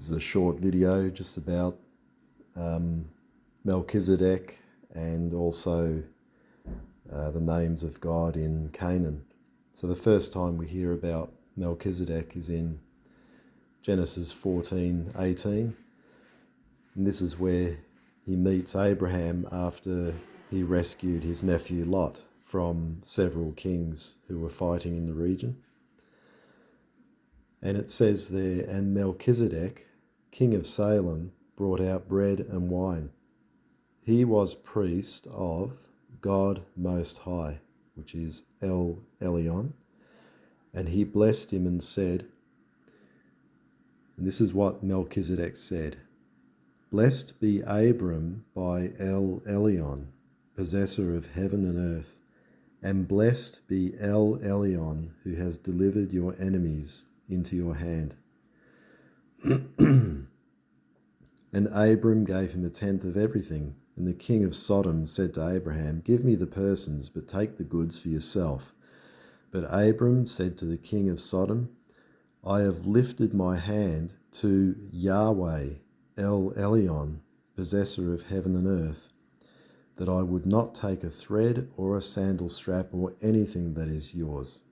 This is a short video just about Melchizedek and also the names of God in Canaan. So the first time we hear about Melchizedek is in Genesis 14:18, and this is where he meets Abraham after he rescued his nephew Lot from several kings who were fighting in the region. And it says there, and Melchizedek, king of Salem, brought out bread and wine. He was priest of God Most High, which is elyon, and he blessed him and said, and this is what Melchizedek said, "Blessed be Abram by elyon, possessor of heaven and earth, and blessed be elyon, who has delivered your enemies into your hand." And Abram gave him a tenth of everything. And the king of Sodom said to Abraham, "Give me the persons, but take the goods for yourself." But Abram said to the king of Sodom, "I have lifted my hand to Yahweh, elyon, possessor of heaven and earth, that I would not take a thread or a sandal strap or anything that is yours,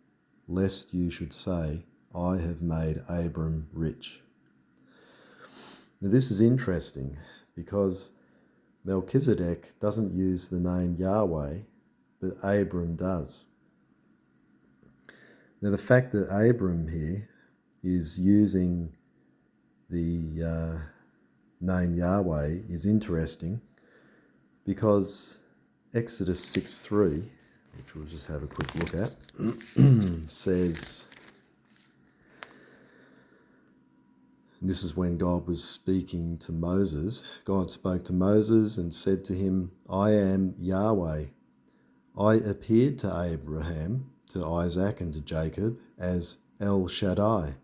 lest you should say, I have made Abram rich." Now this is interesting because Melchizedek doesn't use the name Yahweh, but Abram does. Now the fact that Abram here is using the name Yahweh is interesting because Exodus 6:3, which we'll just have a quick look at, says, this is when God was speaking to Moses. God spoke to Moses and said to him, "I am Yahweh. I appeared to Abraham, to Isaac and to Jacob as El Shaddai.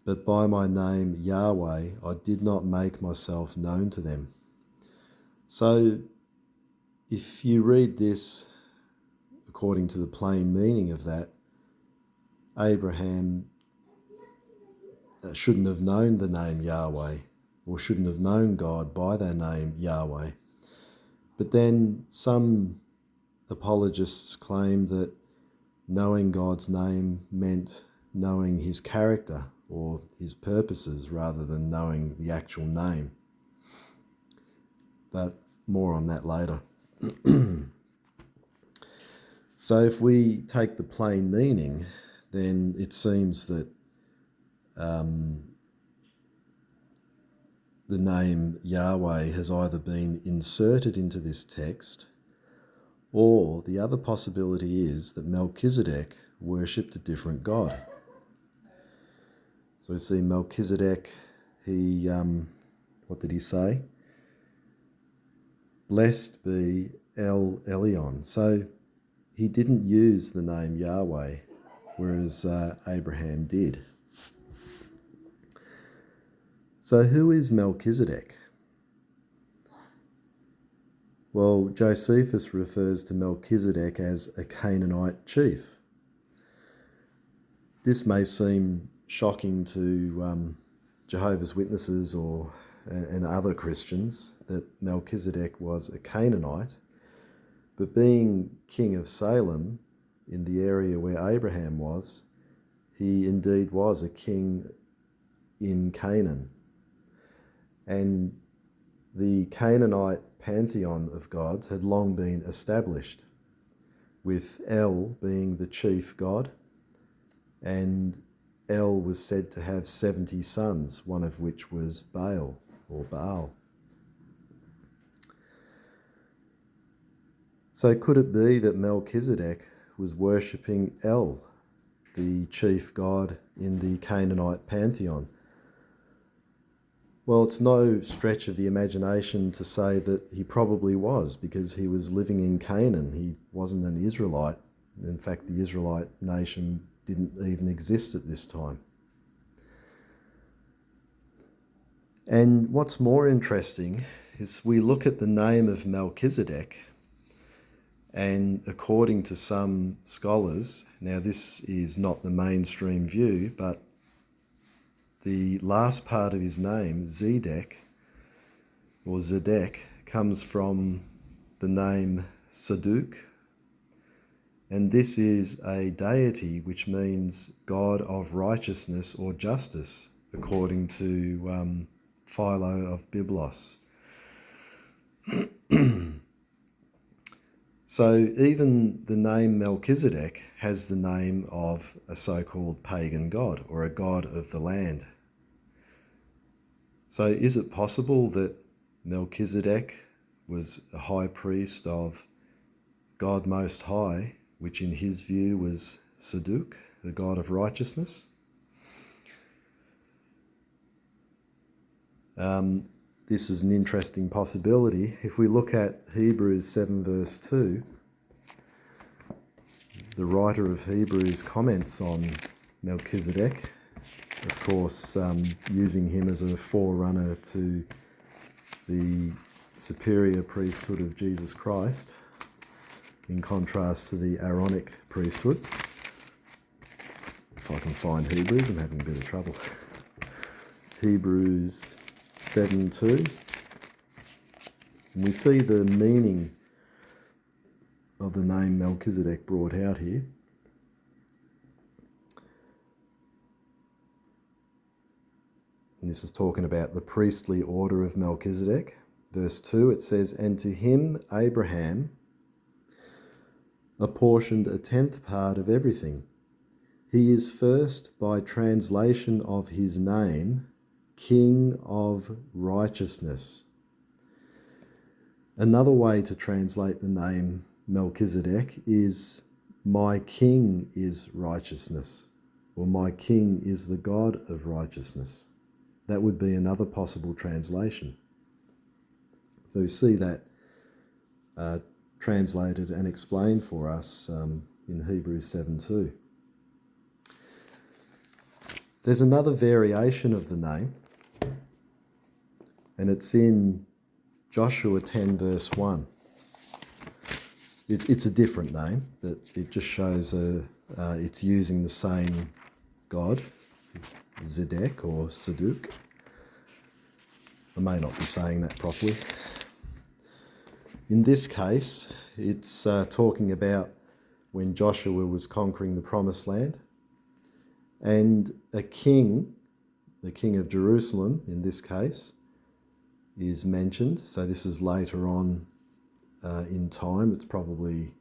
But by my name Yahweh I did not make myself known to them." So if you read this according to the plain meaning of that, Abraham shouldn't have known the name Yahweh, or shouldn't have known God by their name Yahweh. But then some apologists claim that knowing God's name meant knowing his character or his purposes rather than knowing the actual name. But more on that later. So if we take the plain meaning, then it seems that the name Yahweh has either been inserted into this text, or the other possibility is that Melchizedek worshipped a different god. So we see Melchizedek, he, what did he say? Blessed be elyon. So he didn't use the name Yahweh, whereas Abraham did. So who is Melchizedek? Well, Josephus refers to Melchizedek as a Canaanite chief. This may seem shocking to Jehovah's Witnesses and other Christians that Melchizedek was a Canaanite, but being king of Salem in the area where Abraham was, he indeed was a king in Canaan. And the Canaanite pantheon of gods had long been established, with El being the chief god, and El was said to have 70 sons, one of which was Baal or Baal. So could it be that Melchizedek was worshipping El, the chief god in the Canaanite pantheon? Well, it's no stretch of the imagination to say that he probably was, because he was living in Canaan. He wasn't an Israelite. In fact, the Israelite nation didn't even exist at this time. And what's more interesting is we look at the name of Melchizedek, and according to some scholars, now this is not the mainstream view, but the last part of his name, Zedek, or Zedek, comes from the name Saduk, and this is a deity which means God of righteousness or justice, according to Philo of Byblos. So even the name Melchizedek has the name of a so-called pagan god, or a god of the land. So is it possible that Melchizedek was a high priest of God Most High, which in his view was Saduk, the god of righteousness? This is an interesting possibility. If we look at Hebrews 7 verse 2, the writer of Hebrews comments on Melchizedek, of course using him as a forerunner to the superior priesthood of Jesus Christ, in contrast to the Aaronic priesthood. If I can find Hebrews, I'm having a bit of trouble. Hebrews 7:2. And we see the meaning of the name Melchizedek brought out here. And this is talking about the priestly order of Melchizedek. Verse 2, it says, "And to him Abraham apportioned a tenth part of everything. He is first, by translation of his name, King of Righteousness." Another way to translate the name Melchizedek is, "My King is righteousness," or "My King is the God of righteousness." That would be another possible translation. So we see that translated and explained for us in Hebrews 7:2. There's another variation of the name, and it's in Joshua 10 verse 1. It's a different name, but it just shows it's using the same God, Zedek or Saduk. I may not be saying that properly. In this case, it's talking about when Joshua was conquering the Promised Land, and a king, the king of Jerusalem in this case, is mentioned. So this is later on in time. It's probably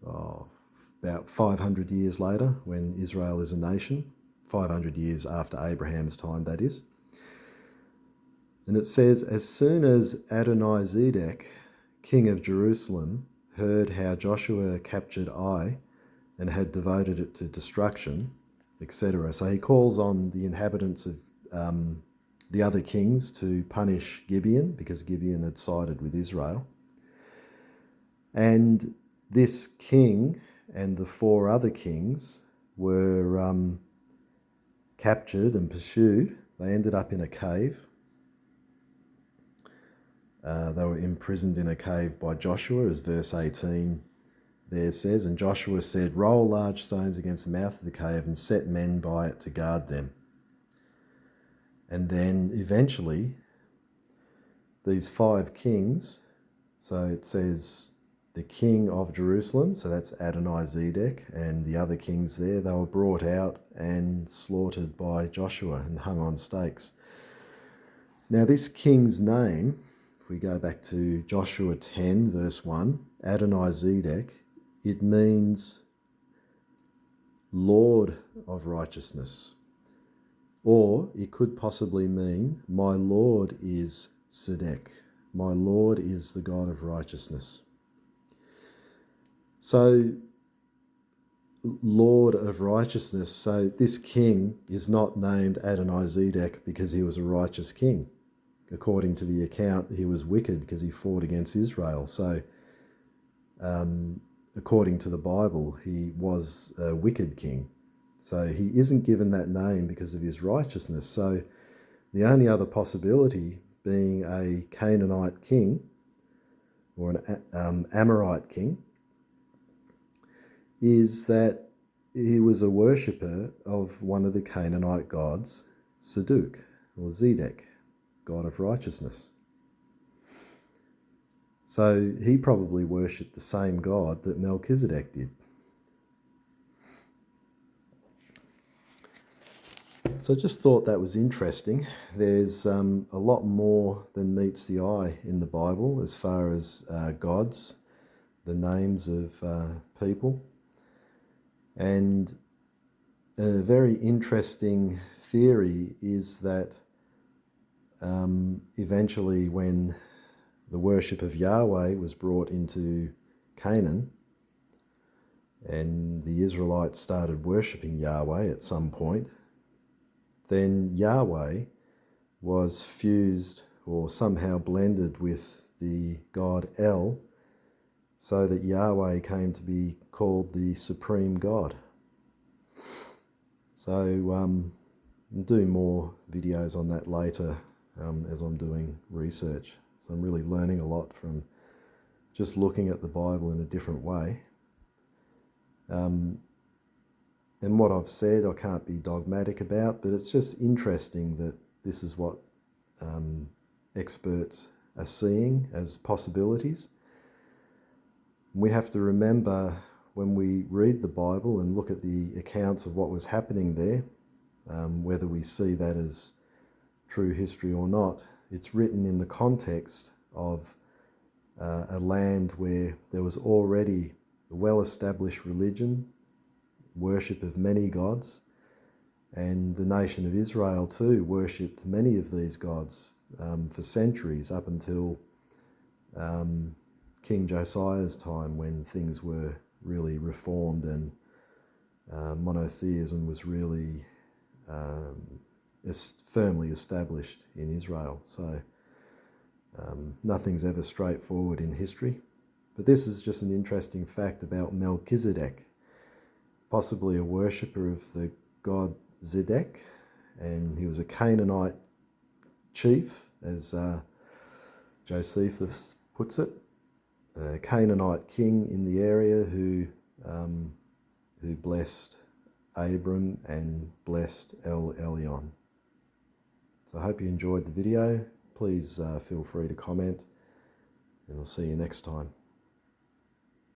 about 500 years later when Israel is a nation, 500 years after Abraham's time, that is. And it says, "As soon as Adonizedek, king of Jerusalem, heard how Joshua captured Ai and had devoted it to destruction," etc. So he calls on the inhabitants of the other kings to punish Gibeon, because Gibeon had sided with Israel. And this king and the 4 other kings were captured and pursued. They ended up in a cave. They were imprisoned in a cave by Joshua, as verse 18 there says. "And Joshua said, 'Roll large stones against the mouth of the cave and set men by it to guard them.' And then eventually, these 5 kings, so it says the king of Jerusalem, so that's Adonizedek, and the other kings there, they were brought out and slaughtered by Joshua and hung on stakes. Now this king's name, if we go back to Joshua 10 verse 1, Adonizedek, it means Lord of righteousness. Or it could possibly mean, "My Lord is Sedek." My Lord is the God of righteousness. So, Lord of righteousness. So this king is not named Adonizedek because he was a righteous king. According to the account, he was wicked because he fought against Israel. So, according to the Bible, he was a wicked king. So he isn't given that name because of his righteousness. So the only other possibility being a Canaanite king or an Amorite king is that he was a worshipper of one of the Canaanite gods, Seduk, or Zedek, god of righteousness. So he probably worshipped the same God that Melchizedek did. So I just thought that was interesting. There's a lot more than meets the eye in the Bible as far as gods, the names of people. And a very interesting theory is that eventually when the worship of Yahweh was brought into Canaan, and the Israelites started worshipping Yahweh at some point, then Yahweh was fused or somehow blended with the god El, so that Yahweh came to be called the Supreme God. So I'll do more videos on that later as I'm doing research. So I'm really learning a lot from just looking at the Bible in a different way. And what I've said I can't be dogmatic about, but it's just interesting that this is what experts are seeing as possibilities. We have to remember when we read the Bible and look at the accounts of what was happening there, whether we see that as true history or not, it's written in the context of a land where there was already a well-established religion, worship of many gods, and the nation of Israel too worshipped many of these gods for centuries up until King Josiah's time, when things were really reformed and monotheism was really firmly established in Israel. So nothing's ever straightforward in history. But this is just an interesting fact about Melchizedek, possibly a worshipper of the god Zedek, and he was a Canaanite chief, as Josephus puts it, a Canaanite king in the area who blessed Abram and blessed elyon. So I hope you enjoyed the video. Please feel free to comment, and I'll see you next time.